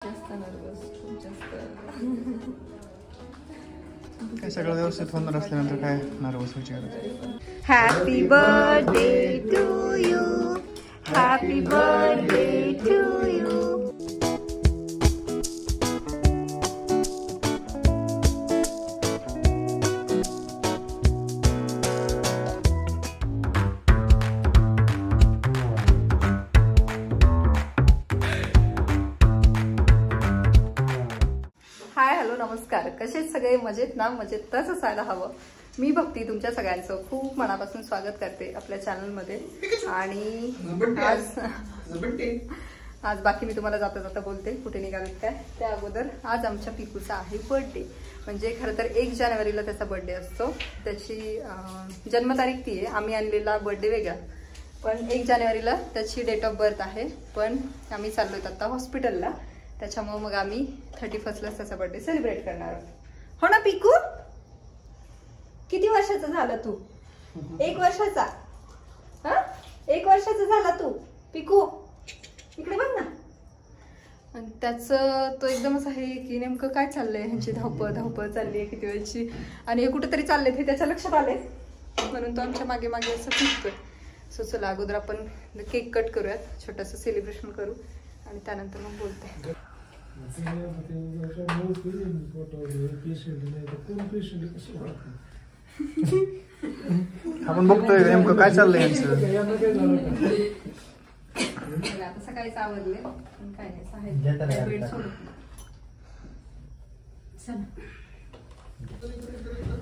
जास्त नर्वस, खूप जास्त. काय सगळं व्यवस्थित होणार असल्यानंतर काय नर्वस व्हायची गरज. Happy birthday to you, happy birthday to you. Hi, hello, नमस्कार. कसे सगळे? मजेत ना? मजेत तसं असायला हवं. मी भक्ती तुमच्या सगळ्यांचं खूप मनापासून स्वागत करते आपल्या चॅनलमध्ये. आणि आज बाकी मी तुम्हाला जाता जाता बोलते कुठे निघालेत काय. त्या अगोदर आज आमच्या पिकूचा आहे बर्थडे. म्हणजे खरं तर 1 जानेवारीला त्याचा बर्थडे असतो. त्याची जन्मतारीख ती आहे, आम्ही आणलेला बर्थडे वेगळा. पण 1 जानेवारीला त्याची डेट ऑफ बर्थ आहे. पण आम्ही चाललोय आता हॉस्पिटलला, त्याच्यामुळे मग आम्ही 31ला त्याचा बर्थडे सेलिब्रेट करणार आहोत. हो ना पिकू? किती वर्षाचा झाला तू? 1 वर्षाचा. हा, 1 वर्षाचा झाला तू पिकू. इकडे बघ ना. आणि त्याचं तो एकदमच आहे की नेमकं काय चाललंय, ह्यांची धावपळ चालली आहे किती वेळची. आणि हे कुठेतरी चाललेत हे त्याच्या लक्षात आले, म्हणून तो आमच्या मागे मागे असं फिरतोय. सो चला अगोदर आपण केक कट करूयात, छोटंसं सेलिब्रेशन करू आणि त्यानंतर मग बोलते. आपण बघतोय नेमकं काय चाललंय यांचं. आता सकाळीच आवडले, काय नाही बेड सोडून.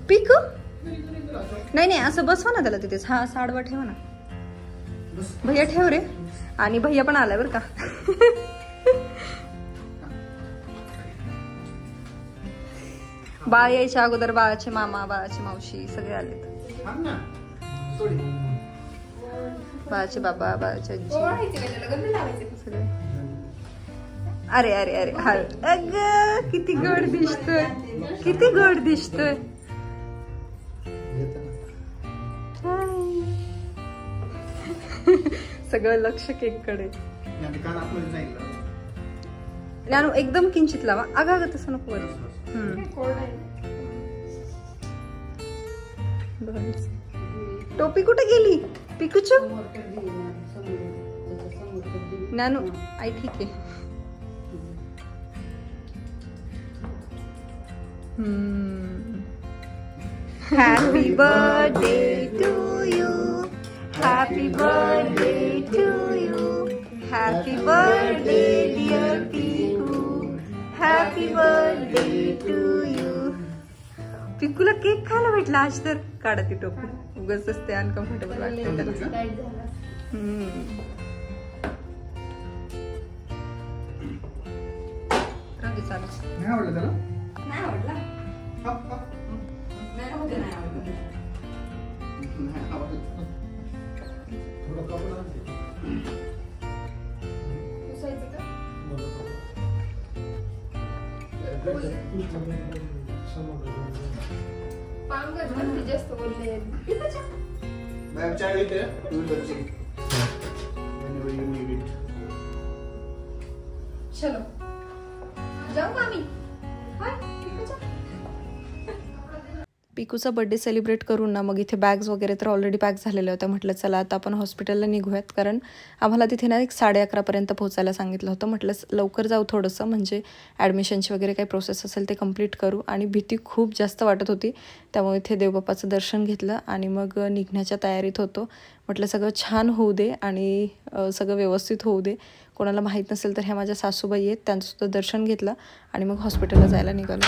पिकू नाही असं बसवा ना त्याला तिथेच. हा, साडवा ठेवा ना. भैया ठेव रे. आणि भैया पण आलाय बरं का. बाळ यायच्या अगोदर बाळाचे मामा, बाळाची मावशी सगळे आलेत. बाळाचे बाबा, बाळाची आजी सगळे. अरे अरे अरे, हा अग किती गोड दिसतोय, किती गोड दिसतोय. सगळं लक्ष केक कडे. नानू एकदम किंचित लावा. अगं तसं नको बरं. टोपी कुठे गेली पिकूच? नानू आई ठीक आहे. Happy birthday to you, happy birthday to you, happy birthday dear Piku, happy birthday to you. पिकूला केक खायला भेटला आज तर. काढा ती टोपी, उगाच ते अनकम्फर्टेबल वाटतं त्याला. नाही आवडलं त्याला? नाही आवडला. नाही जास्त बोलले. चलो जाऊ का आम्ही? पिकूचा बर्थडे सेलिब्रेट करून ना मग इथे बॅग्स वगैरे तर ऑलरेडी पॅक झालेल्या होत्या. म्हटलं चला आता आपण हॉस्पिटलला निघूयात, कारण आम्हाला तिथे ना 11:30पर्यंत पोहोचायला सांगितलं होतं. म्हटलं लवकर जाऊ थोडंसं, म्हणजे ॲडमिशनची वगैरे काही प्रोसेस असेल ते कंप्लीट करू. आणि भीती खूप जास्त वाटत होती, त्यामुळे इथे देवबाप्पाचं दर्शन घेतलं आणि मग निघण्याच्या तयारीत होतो. म्हटलं सगळं छान होऊ दे आणि सगळं व्यवस्थित होऊ दे. कोणाला माहीत नसेल तर ह्या माझ्या सासूबाई आहेत, त्यांचंसुद्धा दर्शन घेतलं आणि मग हॉस्पिटलला जायला निघालो.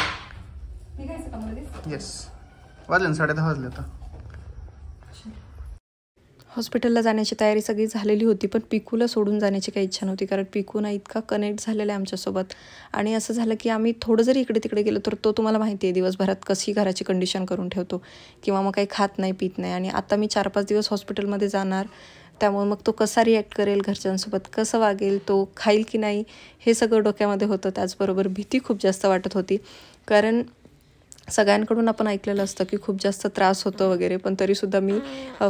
येस, वाजले 10:30 वाजले आता. हॉस्पिटलला जाण्याची तयारी सगळी झालेली होती, पण पिकूला सोडून जाण्याची काही इच्छा नव्हती, कारण पिकू ना इतका कनेक्ट झालेला आहे आमच्यासोबत. आणि असं झालं की आम्ही थोडं जरी इकडे तिकडे गेलो तर तो तुम्हाला माहिती आहे दिवसभरात कशी घराची कंडिशन करून ठेवतो, किंवा मग काही खात नाही पित नाही. आणि आता मी 4-5 दिवस हॉस्पिटलमध्ये जाणार, त्यामुळे मग तो कसा रिॲक्ट करेल, घरच्यांसोबत कसं वागेल, तो खाईल की नाही, हे सगळं डोक्यामध्ये होतं. त्याचबरोबर भीती खूप जास्त वाटत होती, कारण सगळ्यांकडून आपण ऐकलेलं असतं की खूप जास्त त्रास होतो वगैरे, पण तरीसुद्धा मी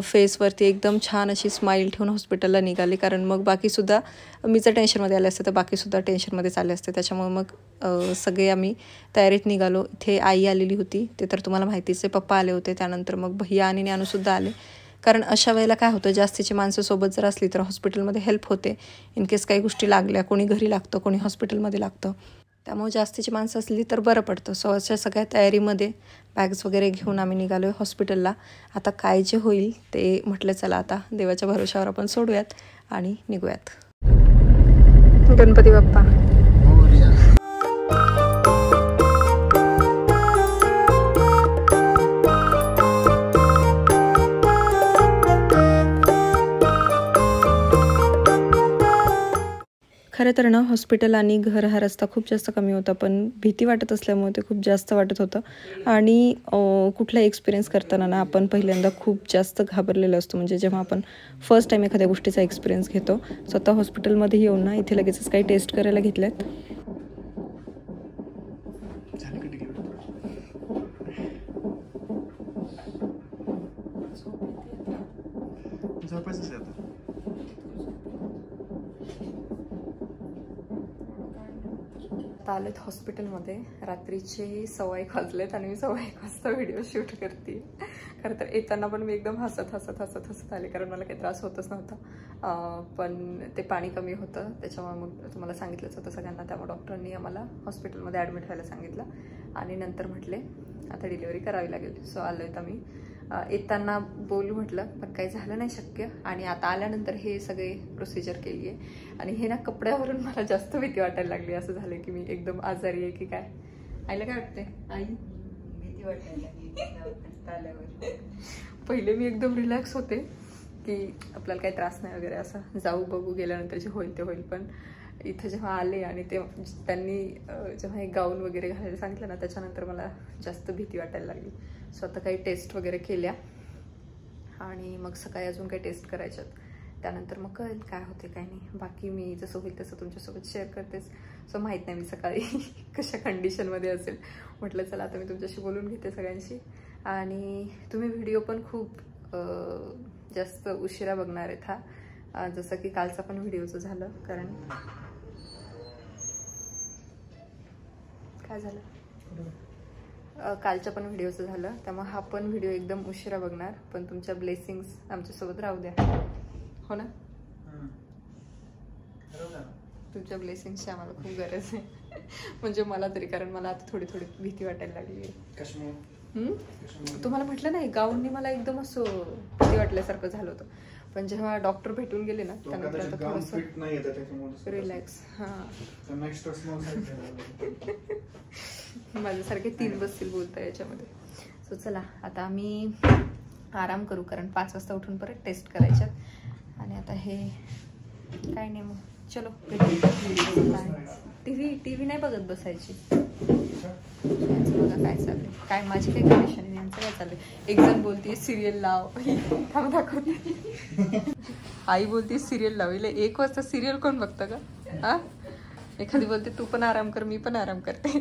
फेसवरती एकदम छान अशी स्माईल ठेवून हॉस्पिटलला निघाली. कारण मग बाकीसुद्धा मी जर टेन्शनमध्ये आले असते तर बाकीसुद्धा टेन्शनमध्ये चालले असते. त्याच्यामुळे मग सगळे आम्ही तयारीत निघालो. इथे आई आलेली होती, ते तर तुम्हाला माहितीच आहे. पप्पा आले होते, त्यानंतर मग भैया आणि ज्ञानूसुद्धा आले. कारण अशा वेळेला काय होतं, जास्तीची माणसं सोबत जर असली तर हॉस्पिटलमध्ये हेल्प होते. इन केस काही गोष्टी लागल्या, कोणी घरी लागतं, कोणी हॉस्पिटलमध्ये लागतं, त्यामुळे जास्तीची माणसं असली तर बरं पडतं. सो अशा सगळ्या तयारीमध्ये बॅग्स वगैरे घेऊन आम्ही निघालो आहे हॉस्पिटलला. आता काय जे होईल ते म्हटलं चला आता देवाच्या भरोशावर आपण सोडूयात आणि निघूयात. गणपती बाप्पा. खरं तर ना हॉस्पिटल आणि घर हा रस्ता खूप जास्त कमी होता, पण भीती वाटत असल्यामुळे ते खूप जास्त वाटत होतं. आणि कुठला एक्सपिरियन्स करताना ना आपण पहिल्यांदा खूप जास्त घाबरलेलो असतो. म्हणजे जेव्हा आपण फर्स्ट टाईम एखाद्या गोष्टीचा एक्सपिरियन्स घेतो. स्वतः हॉस्पिटलमध्ये येऊन ना इथे लगेचच काही टेस्ट करायला घेतल्यात. आता आलेत हॉस्पिटलमध्ये. रात्रीचे 1:15 वाजलेत आणि मी 1:15 वाजता व्हिडिओ शूट करते. खरं तर येताना पण मी एकदम हसत आले, कारण मला काही त्रास होतच नव्हता. पण ते पाणी कमी होतं, त्याच्यामुळे मग तुम्हाला सांगितलंच होतं सगळ्यांना. त्यामुळे डॉक्टरांनी आम्हाला हॉस्पिटलमध्ये ॲडमिट व्हायला सांगितलं आणि नंतर म्हटले आता डिलिव्हरी करावी लागेल. सो आलो आहेत आम्ही. येताना बोलू म्हटलं, पण काही झालं नाही शक्य. आणि आता आल्यानंतर हे सगळे प्रोसिजर केली आहे. आणि हे ना कपड्यावरून मला जास्त भीती वाटायला लागली. असं झालं की मी एकदम आजारी आहे की काय. आईला काय वाटते? आई भीती वाटायला लागली. पहिले मी एकदम रिलॅक्स होते की आपल्याला काही त्रास नाही वगैरे, असं जाऊ बघू गेल्यानंतर जे होईल ते होईल. पण इथं जेव्हा आले आणि ते त्यांनी जेव्हा एक गाऊन वगैरे घालायला सांगितलं ना, त्याच्यानंतर मला जास्त भीती वाटायला लागली. स्वतः काही टेस्ट वगैरे केल्या आणि मग सकाळी अजून काही टेस्ट करायच्यात. त्यानंतर मग कळेल काय होते काय नाही. बाकी मी जसं होईल तसं तुमच्यासोबत शेअर करतेच. सो माहीत नाही मी सकाळी कशा कंडिशनमध्ये असेल. म्हटलं चला आता मी तुमच्याशी बोलून घेते सगळ्यांशी. आणि तुम्ही व्हिडिओ पण खूप जास्त उशिरा बघणार आहेत हा, जसं की कालचा पण व्हिडिओचं झालं. कारण काय झालं, कालच्या पण व्हिडिओचं झालं, त्यामुळे हा पण व्हिडिओ एकदम उशिरा बघणार. पण तुमच्या ब्लेसिंग्स आमच्यासोबत राहू द्या, हो ना? तुमच्या ब्लेसिंग्सची आम्हाला खूप गरज आहे. म्हणजे मला तरी, कारण मला आता थोडी भीती वाटायला लागली आहे. तुम्हाला म्हटलं नाही, गाऊननी मला एकदम असं भीती वाटल्यासारखं झालं होतं. पण जेव्हा डॉक्टर भेटून गेले ना, त्यानंतर आता थोडंसं रिलॅक्स. हां, माझ्यासारखे 3 बसतील बोलता याच्यामध्ये. सो चला आता आम्ही आराम करू, कारण 5 वाजता उठून परत टेस्ट करायच्यात. आणि आता हे काय नाही, मग चलो टीव्ही नाही बघत बसायची. यांचं बघा काय चाललंय, काय माझी काही कंडिशन आहे, यांचं काय चाललंय. एक जण बोलते सिरियल लाव, थांब दाखवते. आई बोलते सिरियल लाव. 1 वाजता सिरियल कोण बघतं का? हा, एखादी बोलते तू पण आराम कर, मी पण आराम करते.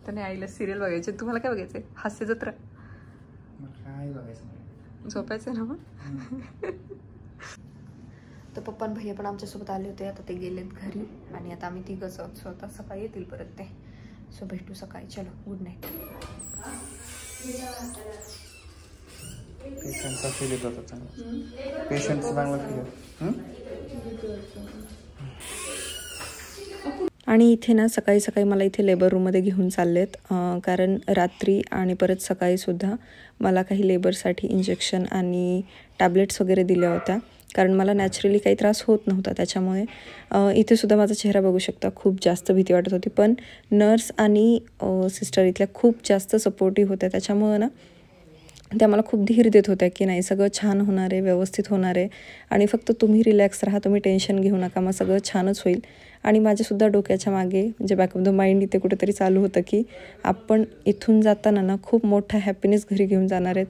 तर नाही, आईला सिरियल बघायचे. तुम्हाला काय बघायचंय? हास्य जत्रा झोपायचं ना मग. तर पप्पा आणि भैया पण आमच्यासोबत आले होते. आता ते गेलेत घरी आणि आता आम्ही 3घच आहोत. स्वतः सकाळी येतील परत ते. सो भेटू सकाळी. चलो, गुड नाईट. पेशंटचा फील येत होता चांगला. पेशंटचा चांगला फील. आणि इथे ना सकाळी मला इथे लेबर रूममध्ये घेऊन चाललेत, कारण रात्री आणि परत सकाळीसुद्धा मला काही लेबरसाठी इंजेक्शन आणि टॅब्लेट्स वगैरे दिल्या होत्या. कारण मला नॅचरली काही त्रास होत नव्हता. त्याच्यामुळे इथे सुद्धा माझा चेहरा बघू शकता, खूप जास्त भीती वाटत होती. पण नर्स आणि सिस्टर इथल्या खूप जास्त सपोर्टिव्ह होत्या. त्याच्यामुळं ना त्या मला खूप धीर देत होत्या की नाही, सगळं छान होणार आहे, व्यवस्थित होणार आहे. आणि फक्त तुम्ही रिलॅक्स राहा, तुम्ही टेन्शन घेऊ नका, मग सगळं छानच होईल. आणि माझ्यासुद्धा डोक्याच्या मागे म्हणजे बॅक ऑफ द माइंड इथे कुठेतरी चालू होतं की आपण इथून जाताना ना खूप मोठा हॅपीनेस घरी घेऊन जाणार आहेत.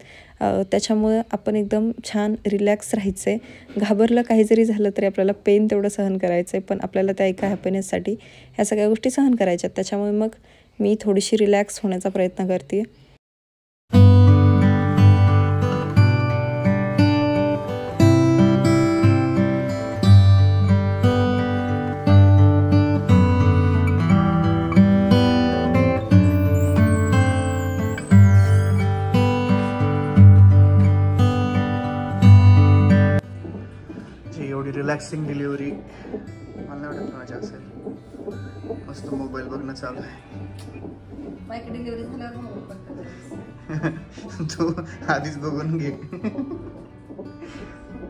त्याच्यामुळं आपण एकदम छान रिलॅक्स राहायचं आहे. घाबरलं काही जरी झालं तरी आपल्याला पेन तेवढं सहन करायचं आहे, पण आपल्याला त्या एका हॅपीनेससाठी ह्या सगळ्या गोष्टी सहन करायच्या आहेत. त्याच्यामुळे मग मी थोडीशी रिलॅक्स होण्याचा प्रयत्न करते. नॅसिंग डिलिव्हरी मला नाही वाटत माझ्या असेल. मस्त मोबाईल बघणं चालू आहे. माझ्याकडे डिलिव्हरी झाल्यावर मोबाईल बघतात. तू आधीच बघून घे.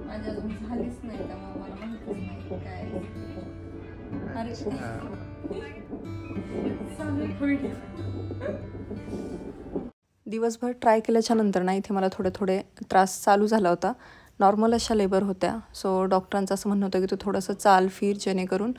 माझ्या अजून झालीच नाही त्यामुळे मला माहितीच नाही काय. अरे दिवसभर ट्राय केल्याच्या नंतर ना इथे मला थोडे त्रास चालू झाला होता. नॉर्मल अशा लेबर होत्या. सो डॉक्टरांचं असं म्हणणं होतं की तू थोडंसं चाल फिर जेणेकरून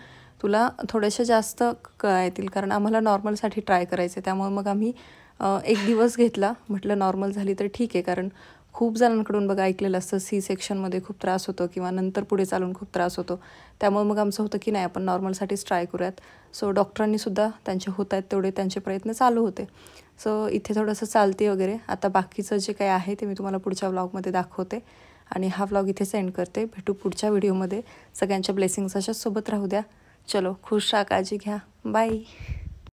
तुला थोडेसे जास्त कळा येतील. कारण आम्हाला नॉर्मलसाठी ट्राय करायचं आहे. त्यामुळे मग आम्ही 1 दिवस घेतला. म्हटलं नॉर्मल झाली तर ठीक आहे. कारण खूप जणांकडून बघा ऐकलेलं असतं सी सेक्शनमध्ये खूप त्रास होतो किंवा नंतर पुढे चालून खूप त्रास होतो. त्यामुळे मग आमचं होतं की नाही आपण नॉर्मलसाठीच ट्राय करूयात. सो डॉक्टरांनीसुद्धा त्यांचे होत आहेत तेवढे त्यांचे प्रयत्न चालू होते. सो इथे थोडंसं चालते वगैरे. आता बाकीचं जे काही आहे ते मी तुम्हाला पुढच्या व्लॉगमध्ये दाखवते. आणि हा व्लॉग इथे सेंड करते. भेटू पुढच्या व्हिडिओमध्ये. सगळ्यांच्या ब्लेसिंग्स अशाच सोबत राहू द्या. चलो खुश राहा, काळजी घ्या. बाय.